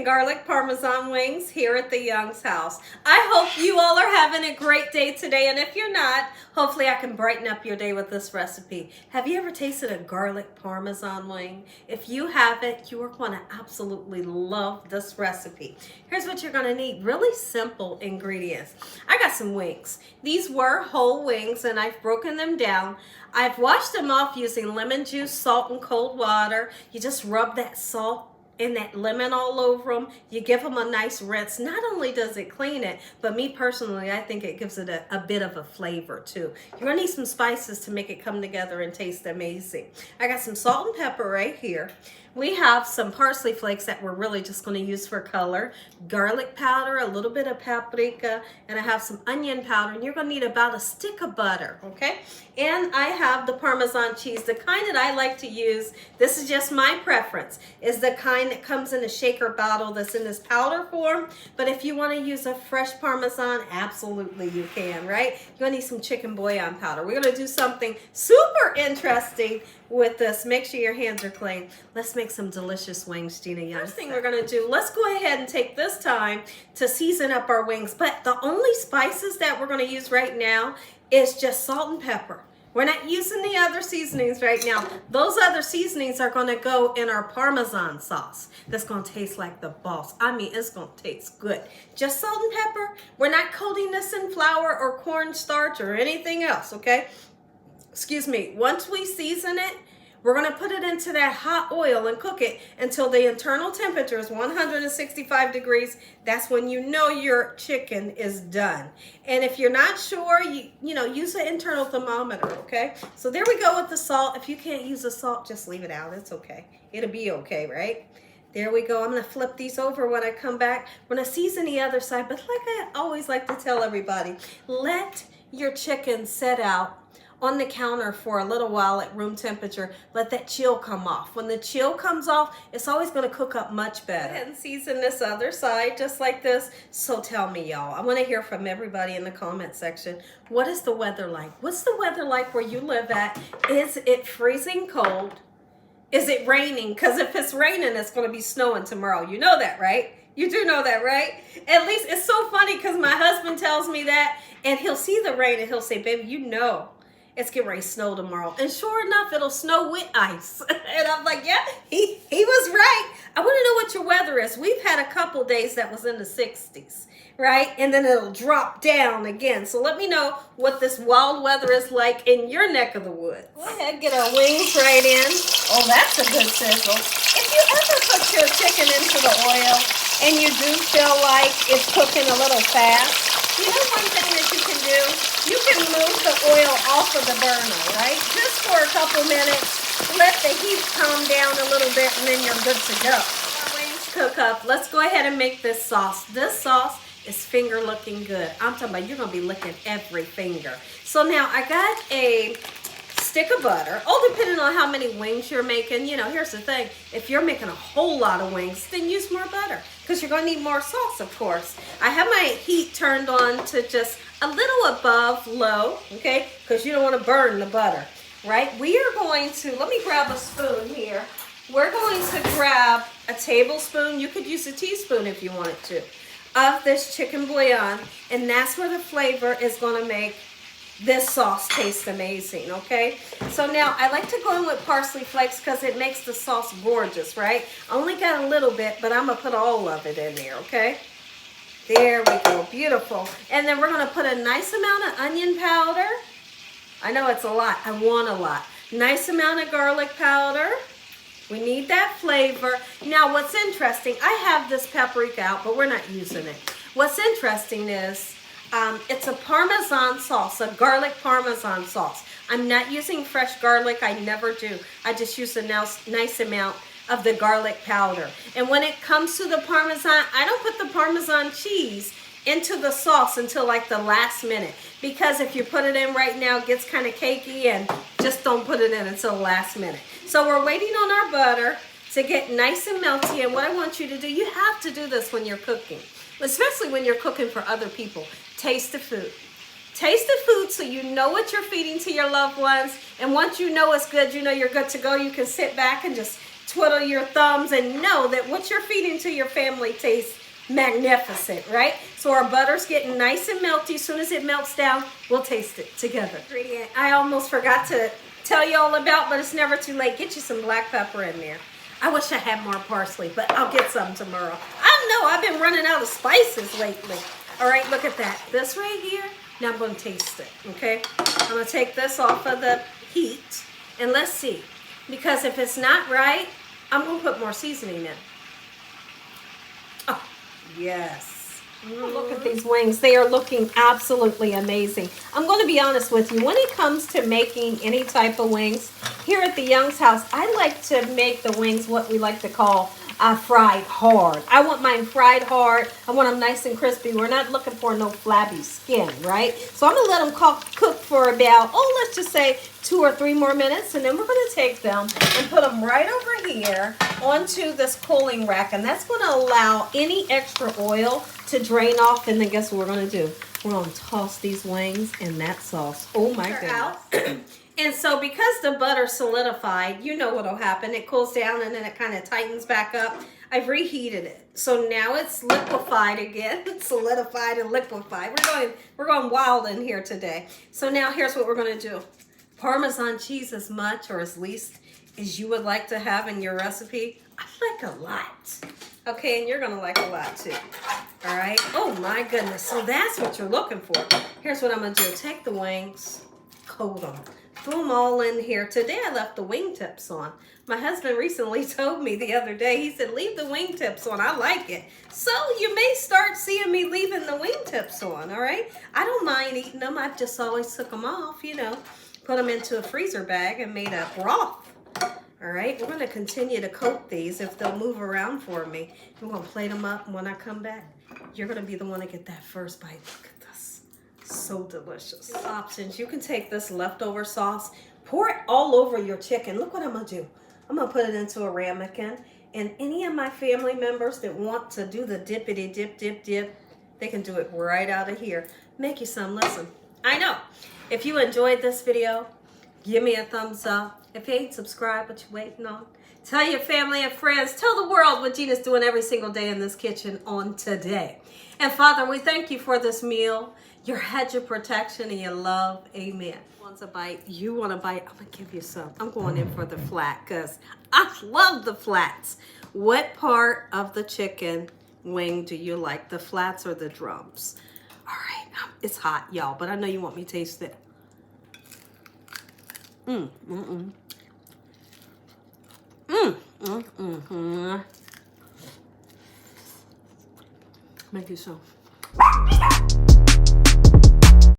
Garlic Parmesan Wings here at the Young's house. I hope you all are having a great day today, and if you're not, hopefully I can brighten up your day with this recipe. Have you ever tasted a garlic Parmesan wing? If you haven't, you are going to absolutely love this recipe. Here's what you're going to need. Really simple ingredients. I got some wings. These were whole wings, and I've broken them down. I've washed them off using lemon juice, salt, and cold water. You just rub that salt and that lemon all over them. You give them a nice rinse. Not only does it clean it, but me personally, I think it gives it a bit of a flavor too. You're gonna need some spices to make it come together and taste amazing. I got some salt and pepper right here. We have some parsley flakes that we're really just going to use for color, garlic powder, a little bit of paprika, and I have some onion powder, and you're going to need about a stick of butter, okay? And I have the Parmesan cheese, the kind that I like to use. This is just my preference, is the kind that comes in a shaker bottle that's in this powder form. But if you want to use a fresh Parmesan, absolutely you can, right? You're going to need some chicken bouillon powder. We're going to do something super interesting with this. Make sure your hands are clean. Let's make some delicious wings, Gina. First thing we're gonna do, let's go ahead and take this time to season up our wings. But the only spices that we're gonna use right now is just salt and pepper. We're not using the other seasonings right now. Those other seasonings are gonna go in our Parmesan sauce. That's gonna taste like the boss. I mean, it's gonna taste good. Just salt and pepper. We're not coating this in flour or cornstarch or anything else, okay? Excuse me. Once we season it, we're going to put it into that hot oil and cook it until the internal temperature is 165 degrees. That's when you know your chicken is done. And if you're not sure, you know, use an internal thermometer, okay? So there we go with the salt. If you can't use the salt, just leave it out. It's okay. It'll be okay, right? There we go. I'm going to flip these over when I come back. We're going to season the other side. But like I always like to tell everybody, let your chicken set out on the counter for a little while at room temperature. Let that chill come off. When the chill comes off, it's always going to cook up much better. Go ahead and season this other side just like this. So tell me, y'all, I want to hear from everybody in the comment section. What is the weather like? What's the weather like where you live at? Is it freezing cold? Is it raining? Because if it's raining, it's going to be snowing tomorrow. You know that, right? You do know that, right? At least it's so funny because my husband tells me that, and he'll see the rain and he'll say, baby, you know it's getting ready to snow tomorrow. And sure enough, it'll snow with ice. And I'm like, yeah, he was right. I want to know what your weather is. We've had a couple days that was in the 60s, right? And then it'll drop down again. So let me know what this wild weather is like in your neck of the woods. Go ahead, get our wings right in. Oh, that's a good sizzle. If you ever put your chicken into the oil and you do feel like it's cooking a little fast, you know one thing that you can do? You can move the oil off of the burner, right? Just for a couple minutes. Let the heat calm down a little bit, and then you're good to go. Our wings cook up. Let's go ahead and make this sauce. This sauce is finger looking good. I'm talking about you're going to be licking every finger. So now I got a stick of butter. All depending on how many wings you're making. You know, here's the thing. If you're making a whole lot of wings, then use more butter, because you're going to need more sauce, of course. I have my heat turned on to just a little above low, okay, because you don't want to burn the butter, right? We are going to, let me grab a spoon here. We're going to grab a tablespoon, you could use a teaspoon if you wanted to, of this chicken bouillon, and that's where the flavor is going to make this sauce tastes amazing, okay? So now I like to go in with parsley flakes because it makes the sauce gorgeous, right? I only got a little bit, but I'm going to put all of it in there, okay? There we go, beautiful. And then we're going to put a nice amount of onion powder. I know it's a lot. I want a lot. Nice amount of garlic powder. We need that flavor. Now what's interesting, I have this paprika out, but we're not using it. What's interesting is, it's a Parmesan sauce, a garlic Parmesan sauce. I'm not using fresh garlic. I never do. I just use a nice amount of the garlic powder. And when it comes to the Parmesan, I don't put the Parmesan cheese into the sauce until like the last minute. Because if you put it in right now, it gets kind of cakey, and just don't put it in until the last minute. So we're waiting on our butter to get nice and melty. And what I want you to do, you have to do this when you're cooking, especially when you're cooking for other people. Taste the food. Taste the food so you know what you're feeding to your loved ones. And once you know it's good, you know you're good to go. You can sit back and just twiddle your thumbs and know that what you're feeding to your family tastes magnificent, right? So our butter's getting nice and melty. As soon as it melts down, we'll taste it together. Ingredient I almost forgot to tell you all about, but it's never too late. Get you some black pepper in there. I wish I had more parsley, but I'll get some tomorrow. I know I've been running out of spices lately. All right, look at that. This right here. Now I'm going to taste it, okay? I'm going to take this off of the heat, and let's see. Because if it's not right, I'm going to put more seasoning in. Oh, yes. Look at these wings. They are looking absolutely amazing. I'm going to be honest with you. When it comes to making any type of wings, here at the Young's house, I like to make the wings what we like to call fried hard. I want mine fried hard. I want them nice and crispy. We're not looking for no flabby skin, right? So I'm going to let them cook for about, let's just say 2 or 3 more minutes. And then we're going to take them and put them right over here onto this cooling rack. And that's going to allow any extra oil to drain off. And then guess what we're going to do? We're going to toss these wings in that sauce. Oh my goodness. And so because the butter solidified, you know what'll happen. It cools down and then it kind of tightens back up. I've reheated it. So now it's liquefied again. Solidified and liquefied. We're going wild in here today. So now here's what we're going to do. Parmesan cheese as much or as least as you would like to have in your recipe. I like a lot. Okay, and you're going to like a lot too. All right. Oh my goodness. So that's what you're looking for. Here's what I'm going to do. Take the wings, coat them. Threw them all in here. Today I left the wingtips on. My husband recently told me the other day, he said, leave the wingtips on. I like it. So you may start seeing me leaving the wingtips on, all right? I don't mind eating them. I've just always took them off, you know, put them into a freezer bag and made a broth. All right, we're going to continue to coat these if they'll move around for me. I'm going to plate them up, and when I come back, you're going to be the one to get that first bite. Look at this. So delicious. Options. You can take this leftover sauce, pour it all over your chicken. Look what I'm going to do. I'm going to put it into a ramekin. And any of my family members that want to do the dippity dip, dip, dip, they can do it right out of here. Make you some. Listen, I know. If you enjoyed this video, give me a thumbs up. If you ain't subscribed, what you waiting on? Tell your family and friends. Tell the world what Gina's doing every single day in this kitchen on today. And Father, we thank you for this meal, your hedge of protection and your love. Amen. Wants a bite? You want a bite? I'm going to give you some. I'm going in for the flat because I love the flats. What part of the chicken wing do you like? The flats or the drums? All right. It's hot, y'all, but I know you want me to taste it. Make you so.